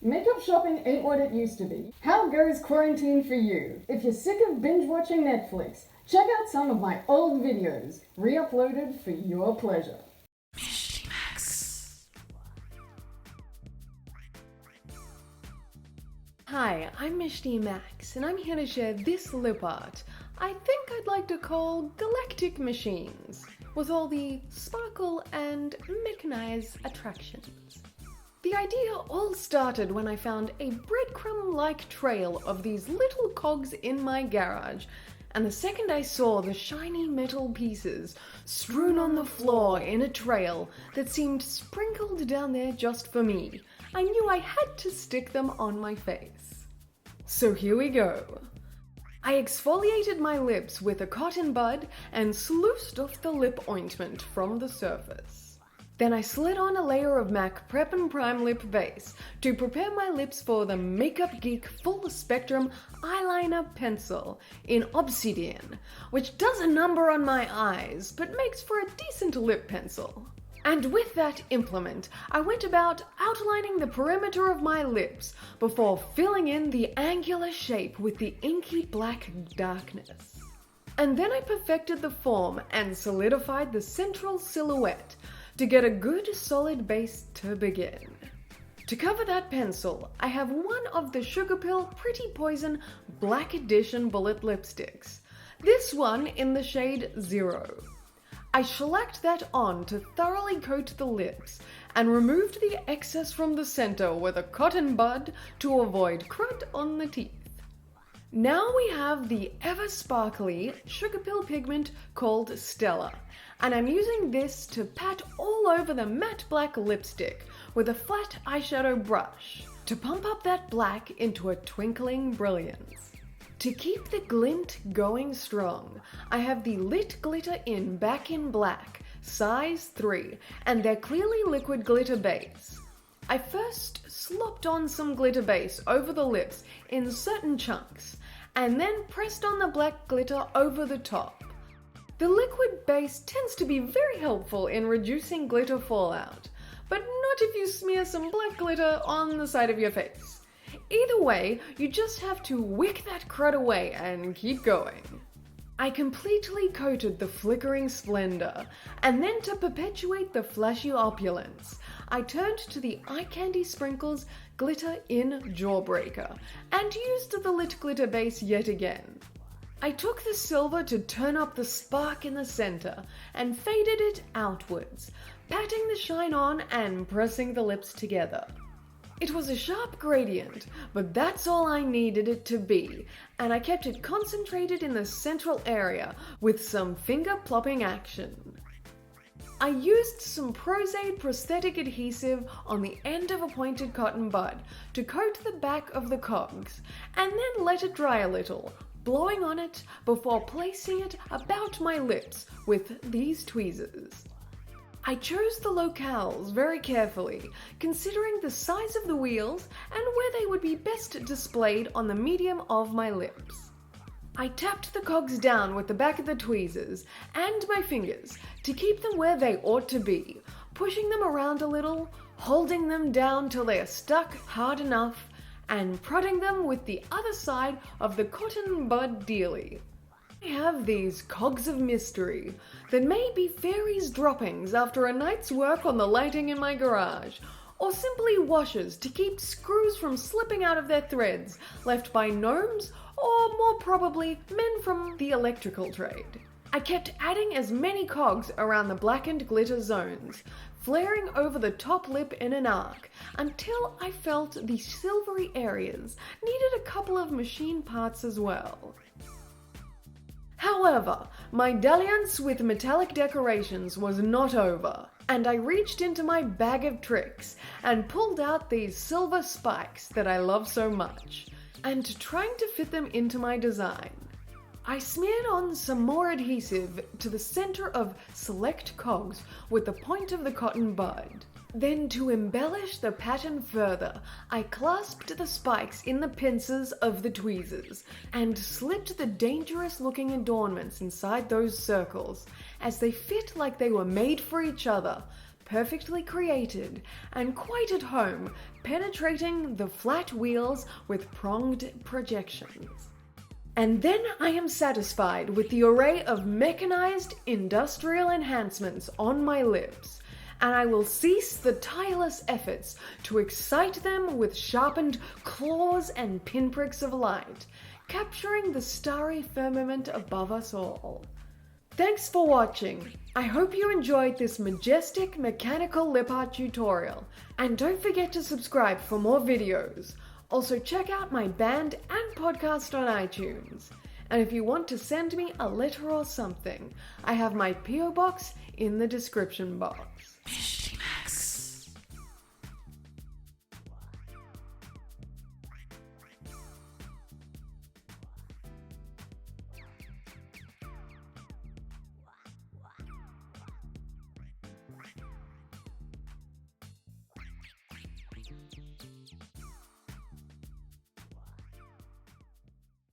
Makeup shopping ain't what it used to be. How goes quarantine for you? If you're sick of binge watching Netflix, check out some of my old videos, re-uploaded for your pleasure. Michty Max. Hi, I'm Michty Max, and I'm here to share this lip art I think I'd like to call Galactic machines, with all the sparkle and mechanized attractions. The idea all started when I found a breadcrumb-like trail of these little cogs in my garage, and the second I saw the shiny metal pieces strewn on the floor in a trail that seemed sprinkled down there just for me, I knew I had to stick them on my face. So here we go. I exfoliated my lips with a cotton bud and sluiced off the lip ointment from the surface. Then I slid on a layer of MAC Prep and Prime Lip Base to prepare my lips for the Makeup Geek Full Spectrum Eyeliner Pencil in Obsidian, which does a number on my eyes, but makes for a decent lip pencil. And with that implement, I went about outlining the perimeter of my lips before filling in the angular shape with the inky black darkness. And then I perfected the form and solidified the central silhouette to get a good solid base to begin. To cover that pencil, I have one of the Sugar Pill Pretty Poison Black Edition Bullet Lipsticks, this one in the shade 0. I shellacked that on to thoroughly coat the lips and removed the excess from the center with a cotton bud to avoid crud on the teeth. Now we have the ever-sparkly sugar pill pigment called Stella, and I'm using this to pat all over the matte black lipstick with a flat eyeshadow brush to pump up that black into a twinkling brilliance. To keep the glint going strong, I have the Lit Glitter in Back in Black, size 3, and their clearly liquid glitter base. I first slopped on some glitter base over the lips in certain chunks, and then pressed on the black glitter over the top. The liquid base tends to be very helpful in reducing glitter fallout, but not if you smear some black glitter on the side of your face. Either way, you just have to wick that crud away and keep going. I completely coated the flickering splendor, and then to perpetuate the flashy opulence, I turned to the Eye Candy Sprinkles Glitter in Jawbreaker, and used the lit glitter base yet again. I took the silver to turn up the spark in the center, and faded it outwards, patting the shine on and pressing the lips together. It was a sharp gradient, but that's all I needed it to be, and I kept it concentrated in the central area with some finger-plopping action. I used some Prozaid prosthetic adhesive on the end of a pointed cotton bud to coat the back of the cogs, and then let it dry a little, blowing on it before placing it about my lips with these tweezers. I chose the locales very carefully, considering the size of the wheels and where they would be best displayed on the medium of my lips. I tapped the cogs down with the back of the tweezers and my fingers to keep them where they ought to be, pushing them around a little, holding them down till they are stuck hard enough, and prodding them with the other side of the cotton bud dealie. I have these cogs of mystery that may be fairies' droppings after a night's work on the lighting in my garage, or simply washers to keep screws from slipping out of their threads left by gnomes or more probably men from the electrical trade. I kept adding as many cogs around the blackened glitter zones, flaring over the top lip in an arc until I felt the silvery areas needed a couple of machine parts as well. However, my dalliance with metallic decorations was not over, and I reached into my bag of tricks and pulled out these silver spikes that I love so much, and trying to fit them into my design. I smeared on some more adhesive to the center of select cogs with the point of the cotton bud. Then, to embellish the pattern further, I clasped the spikes in the pincers of the tweezers and slipped the dangerous-looking adornments inside those circles, as they fit like they were made for each other, perfectly created and quite at home, penetrating the flat wheels with pronged projections. And then I am satisfied with the array of mechanized industrial enhancements on my lips, and I will cease the tireless efforts to excite them with sharpened claws and pinpricks of light, capturing the starry firmament above us all. Thanks for watching. I hope you enjoyed this majestic mechanical lip art tutorial, and don't forget to subscribe for more videos. Also check out my band and podcast on iTunes. And if you want to send me a letter or something, I have my PO box in the description box.